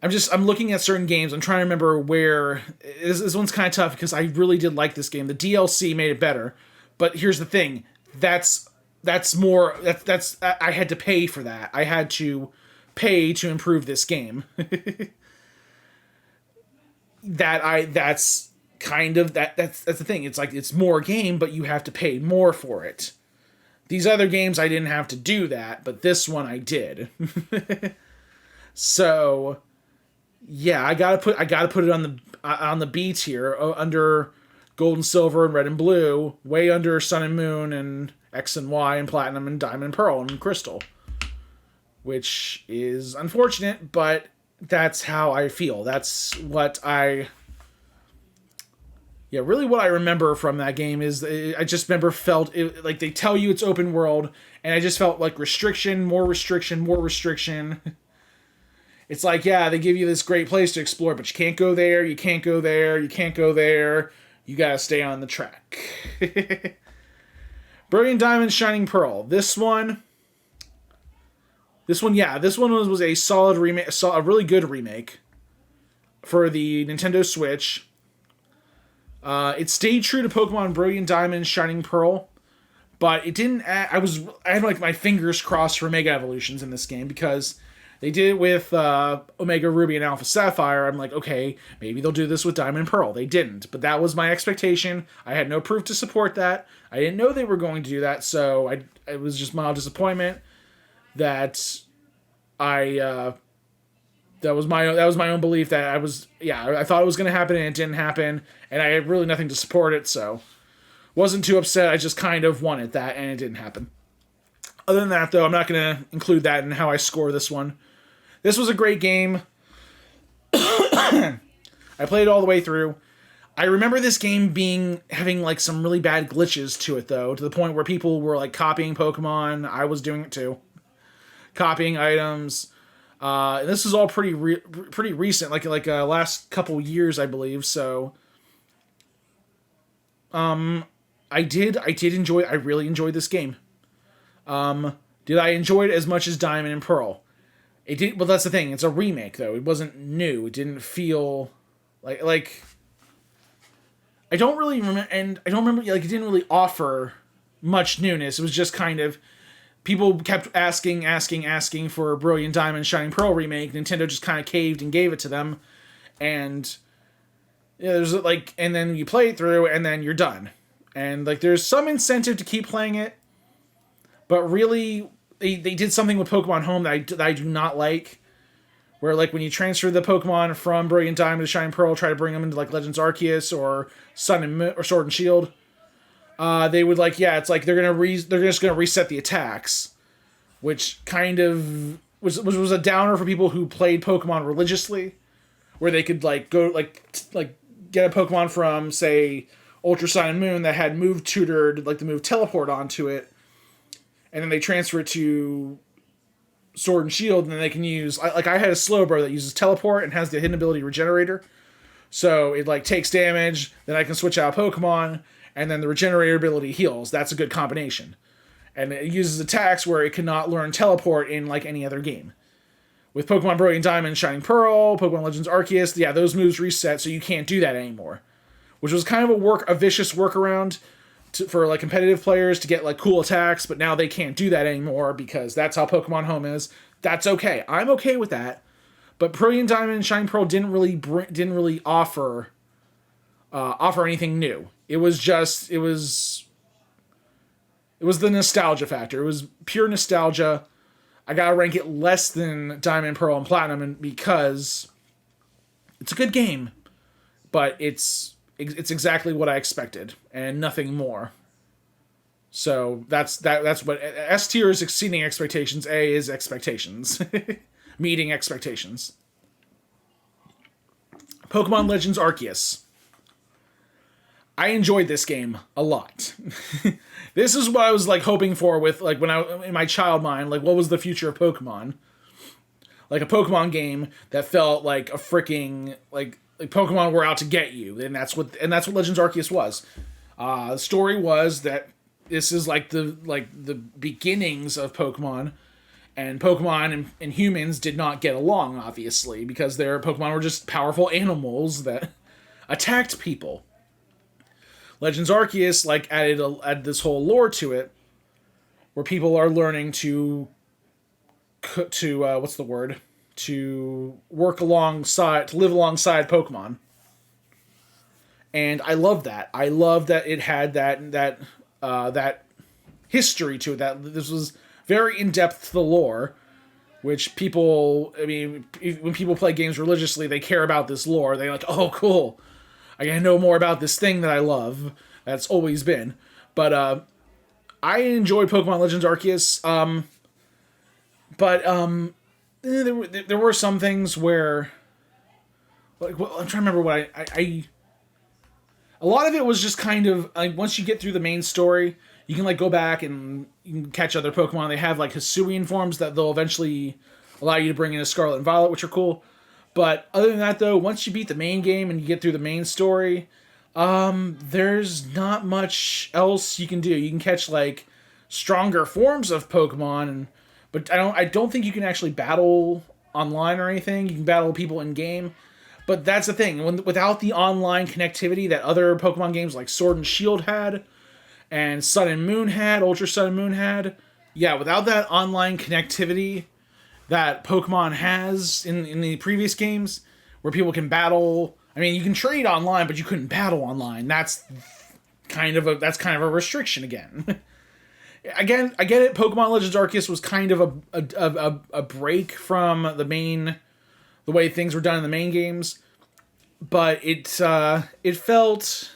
[SPEAKER 1] I'm looking at certain games. I'm trying to remember where. This one's kind of tough because I really did like this game. The DLC made it better. But here's the thing. That's more. I had to pay for that. I had to pay to improve this game. That's the thing. It's like it's more game, but you have to pay more for it. These other games I didn't have to do that, but this one I did. So yeah, I gotta put it on the B tier, under Gold and Silver and Red and Blue, way under Sun and Moon and X and Y and Platinum and Diamond and Pearl and Crystal, which is unfortunate, but that's how I feel. That's what really what I remember from that game is I just remember felt it, like they tell you it's open world, and I just felt like restriction, more restriction, more restriction. It's like, yeah, they give you this great place to explore, but you can't go there, you can't go there, you can't go there. You gotta stay on the track. Brilliant Diamond, Shining Pearl. This one was a solid remake, a really good remake for the Nintendo Switch. It stayed true to Pokemon Brilliant Diamond, Shining Pearl, but it didn't. I had like my fingers crossed for Mega Evolutions in this game because they did it with Omega Ruby and Alpha Sapphire. I'm like, okay, maybe they'll do this with Diamond and Pearl. They didn't, but that was my expectation. I had no proof to support that. I didn't know they were going to do that, so it was just mild disappointment that that was my own belief that I thought it was going to happen and it didn't happen, and I had really nothing to support it, so wasn't too upset. I just kind of wanted that, and it didn't happen. Other than that, though, I'm not going to include that in how I score this one. This was a great game. I played it all the way through. I remember this game having like some really bad glitches to it, though, to the point where people were like copying Pokemon. I was doing it too, copying items. This is all pretty recent, like last couple years, I believe. So, I really enjoyed this game. Did I enjoy it as much as Diamond and Pearl? It did. Well, that's the thing. It's a remake, though. It wasn't new. It didn't feel like. I don't really remember, and I don't remember. Like, it didn't really offer much newness. It was just kind of. People kept asking for a Brilliant Diamond, Shining Pearl remake. Nintendo just kind of caved and gave it to them, and there's like, and then you play it through, and then you're done. And like, there's some incentive to keep playing it, but really, they did something with Pokemon Home that I do not like, where like when you transfer the Pokemon from Brilliant Diamond to Shining Pearl, try to bring them into like Legends Arceus or Sun and Moon or Sword and Shield. They would like, it's like they're just gonna reset the attacks, which kind of was a downer for people who played Pokemon religiously, where they could like go like get a Pokemon from say Ultra Sun and Moon that had move tutored, like the move Teleport onto it, and then they transfer it to Sword and Shield, and then they can use I had a Slowbro that uses Teleport and has the hidden ability Regenerator, so it like takes damage, then I can switch out Pokemon. And then the Regenerator ability heals. That's a good combination. And it uses attacks where it cannot learn Teleport in like any other game. With Pokemon Brilliant Diamond, Shining Pearl, Pokemon Legends Arceus, those moves reset, so you can't do that anymore. Which was kind of a vicious workaround for like competitive players to get like cool attacks, but now they can't do that anymore because that's how Pokemon Home is. That's okay. I'm okay with that. But Brilliant Diamond and Shining Pearl didn't really offer anything new. It was the nostalgia factor. It was pure nostalgia. I gotta rank it less than Diamond, Pearl, and Platinum, and because it's a good game, but it's exactly what I expected and nothing more. So that's what S tier is exceeding expectations. A is expectations, meeting expectations. Pokemon Legends Arceus. I enjoyed this game a lot. This is what I was like hoping for with like when I in my child mind, like what was the future of Pokemon? Like a Pokemon game that felt like a freaking like Pokemon were out to get you, and that's what Legends Arceus was. The story was that this is like the beginnings of Pokemon, and Pokemon and humans did not get along, obviously, because their Pokemon were just powerful animals that attacked people. Legends Arceus like added this whole lore to it, where people are learning to what's the word? To live alongside Pokemon. And I love that. I love that it had that history to it. That this was very in depth to the lore, which people. I mean, when people play games religiously, they care about this lore. They're like, oh, cool. I gotta know more about this thing that I love. That's always been. But I enjoyed Pokemon Legends Arceus. There were some things where, like, well, I'm trying to remember what I a lot of it was just kind of like once you get through the main story, you can like go back and you can catch other Pokemon. They have like Hisuian forms that they'll eventually allow you to bring in a Scarlet and Violet, which are cool. But other than that, though, once you beat the main game and you get through the main story, there's not much else you can do. You can catch like stronger forms of Pokemon, but I don't think you can actually battle online or anything. You can battle people in game, but that's the thing. Without the online connectivity that other Pokemon games like Sword and Shield had, and Sun and Moon had, Ultra Sun and Moon had, yeah, without that online connectivity that Pokemon has in the previous games, where people can battle. I mean, you can trade online, but you couldn't battle online. That's kind of a restriction again. Again, I get it. Pokemon Legends Arceus was kind of a break from the way things were done in the main games, but it felt.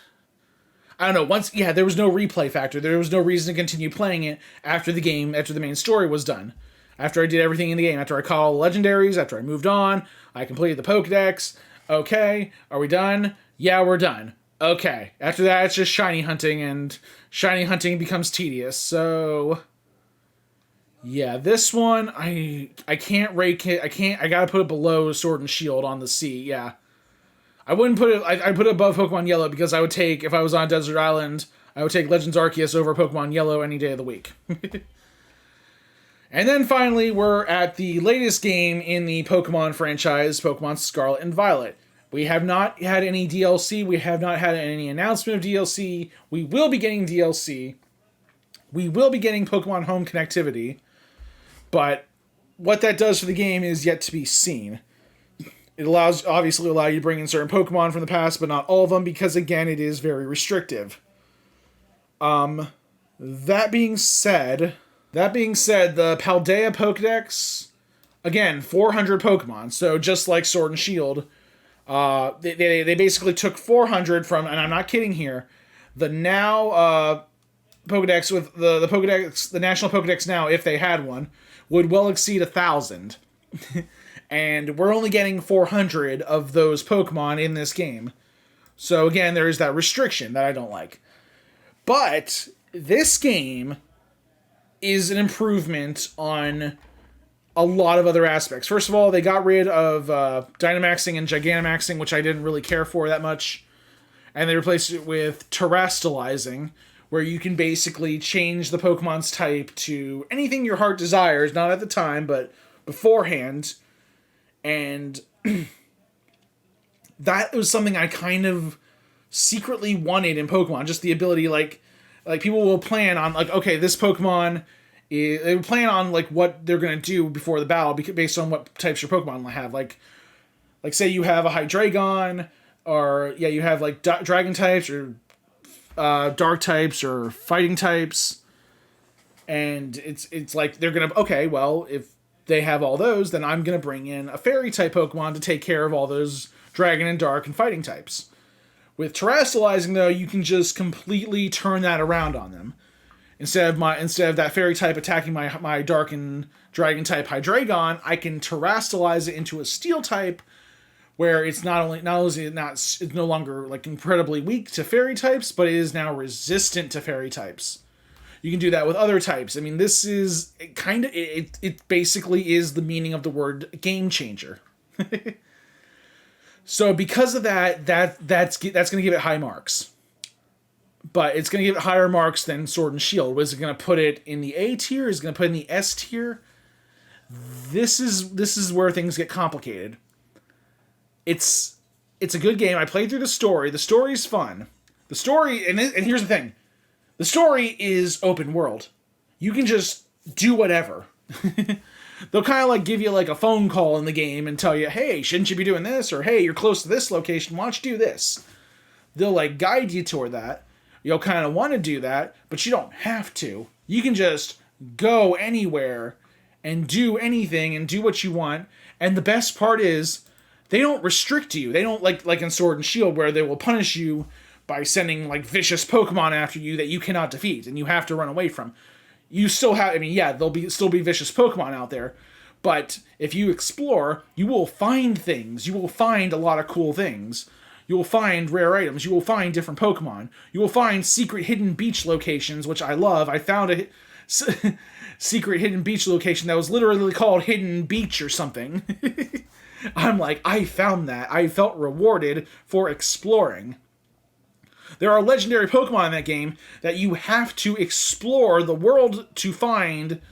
[SPEAKER 1] I don't know. There was no replay factor. There was no reason to continue playing it after the main story was done. After I did everything in the game, after I caught all the legendaries, after I moved on, I completed the Pokedex. Okay, are we done? Yeah, we're done. Okay, after that, it's just shiny hunting, and shiny hunting becomes tedious. So, yeah, this one, I can't rate it. I gotta put it below Sword and Shield on the C, yeah. I wouldn't put it, I put it above Pokemon Yellow because if I was on a desert island, I would take Legends Arceus over Pokemon Yellow any day of the week. And then finally, we're at the latest game in the Pokemon franchise, Pokemon Scarlet and Violet. We have not had any DLC. We have not had any announcement of DLC. We will be getting DLC. We will be getting Pokemon Home connectivity. But what that does for the game is yet to be seen. It obviously allow you to bring in certain Pokemon from the past, but not all of them, because again, it is very restrictive. That being said, the Paldea Pokedex, again, 400 Pokemon, so just like Sword and Shield, they basically took 400 from, and I'm not kidding here, the now Pokedex with the Pokedex, the National Pokedex now, if they had one, would well exceed 1,000. And we're only getting 400 of those Pokemon in this game. So again, there is that restriction that I don't like. But this game is an improvement on a lot of other aspects. First of all, they got rid of Dynamaxing and Gigantamaxing, which I didn't really care for that much. And they replaced it with Terastallizing, where you can basically change the Pokemon's type to anything your heart desires, not at the time, but beforehand. And that was something I kind of secretly wanted in Pokemon. Just the ability, like people will plan on, like, okay, this Pokemon, they would plan on, like, what they're going to do before the battle based on what types your Pokemon have. Like, like say you have a Hydreigon, or yeah, you have like dragon types or dark types or fighting types, and it's like they're gonna, okay, well, if they have all those, then I'm gonna bring in a fairy type Pokemon to take care of all those dragon and dark and fighting types. With terastallizing, though, you can just completely turn that around on them. Instead of that fairy type attacking my dark and dragon type Hydreigon, I can terastallize it into a steel type, where it's it's no longer like incredibly weak to fairy types, but it is now resistant to fairy types. You can do that with other types. I mean, this is it basically is the meaning of the word game changer. So because of that's going to give it high marks. But it's going to give it higher marks than Sword and Shield. Was it going to put it in the A tier? Is it going to put it in the S tier? This is where things get complicated. It's a good game. I played through the story. The story's fun. The story, and here's the thing. The story is open world. You can just do whatever. They'll kind of like give you like a phone call in the game and tell you, hey, shouldn't you be doing this? Or, hey, you're close to this location. Why don't you do this? They'll like guide you toward that. You'll kind of want to do that, but you don't have to. You can just go anywhere and do anything and do what you want. And the best part is they don't restrict you. They don't like in Sword and Shield where they will punish you by sending like vicious Pokemon after you that you cannot defeat and you have to run away from. You still have, I mean, yeah, there'll still be vicious Pokemon out there, but if you explore, you will find things. You will find a lot of cool things. You will find rare items. You will find different Pokemon. You will find secret hidden beach locations, which I love. I found a secret hidden beach location that was literally called Hidden Beach or something. I'm like, I found that. I felt rewarded for exploring. There are legendary Pokemon in that game that you have to explore the world to find.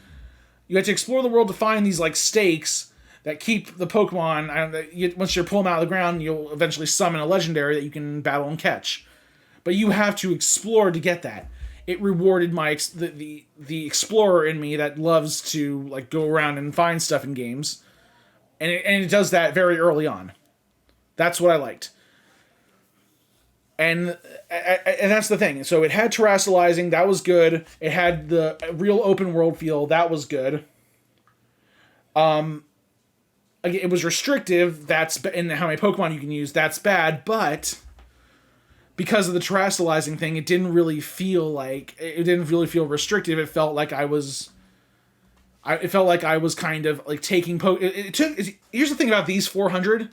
[SPEAKER 1] You have to explore the world to find these like stakes that keep the Pokemon. Once you pull them out of the ground, you'll eventually summon a legendary that you can battle and catch. But you have to explore to get that. It rewarded the explorer in me that loves to like go around and find stuff in games, and it does that very early on. That's what I liked. And that's the thing. So it had terastallizing, that was good. It had the real open world feel, that was good. Again, it was restrictive, that's in how many Pokemon you can use, that's bad, but because of the terastallizing thing, it didn't really feel restrictive. It felt like I was kind of like taking here's the thing about these 400.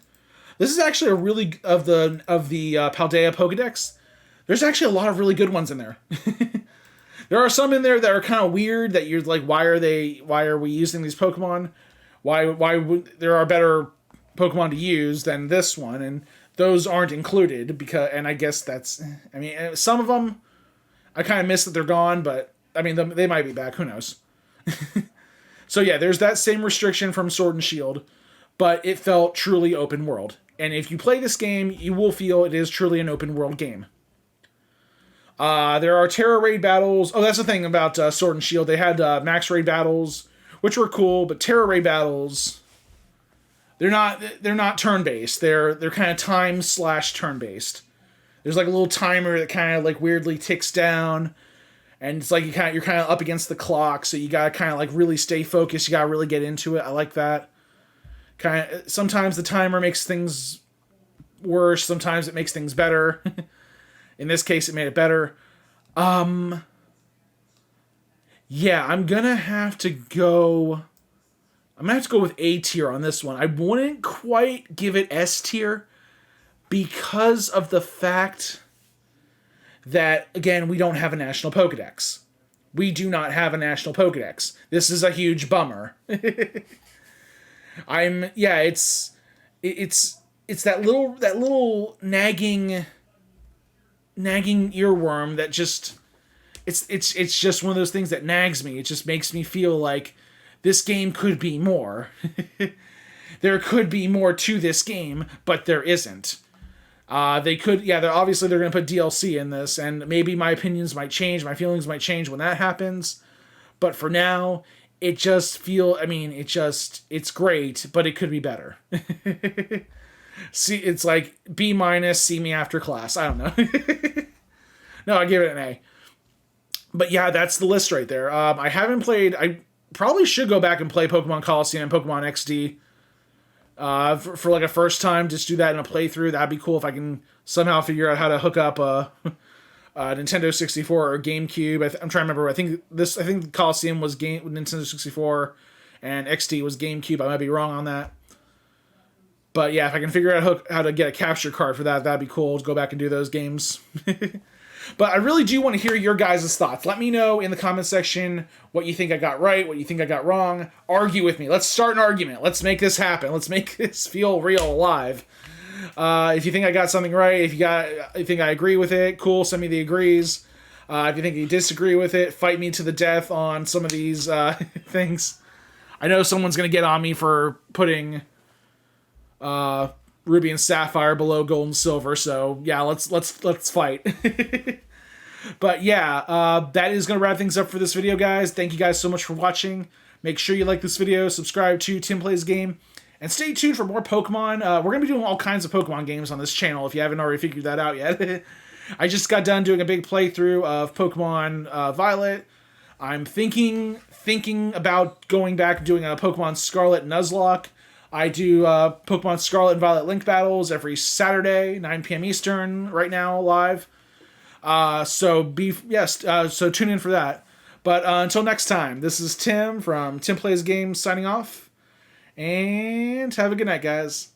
[SPEAKER 1] This is actually a really of the Paldea Pokedex. There's actually a lot of really good ones in there. There are some in there that are kind of weird that you're like, why are we using these Pokemon? Why would there are better Pokemon to use than this one, and those aren't included and I guess that's, I mean, some of them I kind of miss that they're gone, but I mean they might be back, who knows. So yeah, there's that same restriction from Sword and Shield, but it felt truly open world. And if you play this game, you will feel it is truly an open world game. There are Terra Raid battles. Oh, that's the thing about Sword and Shield. They had Max Raid battles, which were cool, but Terra Raid battles, they're not turn-based. They're kind of time/turn based. There's like a little timer that kind of like weirdly ticks down, and it's like you're kind of up against the clock, so you gotta kind of like really stay focused. You gotta really get into it. I like that. Sometimes the timer makes things worse. Sometimes it makes things better. In this case, it made it better. Yeah, I'm gonna have to go with A tier on this one. I wouldn't quite give it S tier because of the fact that, again, we don't have a national Pokedex. We do not have a national Pokedex. This is a huge bummer. It's that little nagging earworm that just it's just one of those things that nags me. It just makes me feel like this game could be more. There could be more to this game, but there isn't. They're obviously going to put DLC in this, and maybe my opinions might change, my feelings might change when that happens. But for now, it just it's great, but it could be better. See, it's like B minus. See me after class. I don't know. No, I give it an A. But yeah, that's the list right there. I haven't played. I probably should go back and play Pokemon Coliseum and Pokemon XD for like a first time. Just do that in a playthrough. That'd be cool if I can somehow figure out how to hook up a Nintendo 64 or GameCube. I'm trying to remember. I think Coliseum was Nintendo 64, and XD was GameCube. I might be wrong on that. But yeah, if I can figure out how to get a capture card for that, that'd be cool to go back and do those games. But I really do want to hear your guys' thoughts. Let me know in the comment section what you think I got right, what you think I got wrong. Argue with me. Let's start an argument. Let's make this happen. Let's make this feel real, alive. If you think I got something right, if you think I agree with it, cool, send me the agrees. If you think you disagree with it, fight me to the death on some of these things. I know someone's going to get on me for putting Ruby and Sapphire below Gold and Silver, so yeah, let's fight. But yeah, that is going to wrap things up for this video, guys. Thank you guys so much for watching. Make sure you like this video, subscribe to TimPlaysAGame, and stay tuned for more Pokemon. We're going to be doing all kinds of Pokemon games on this channel, if you haven't already figured that out yet. I just got done doing a big playthrough of Pokemon Violet. I'm thinking about going back and doing a Pokemon Scarlet Nuzlocke. I do Pokemon Scarlet and Violet Link battles every Saturday, 9 p.m. Eastern, right now, live. So tune in for that. But until next time, this is Tim from TimPlaysAGame signing off. And have a good night, guys.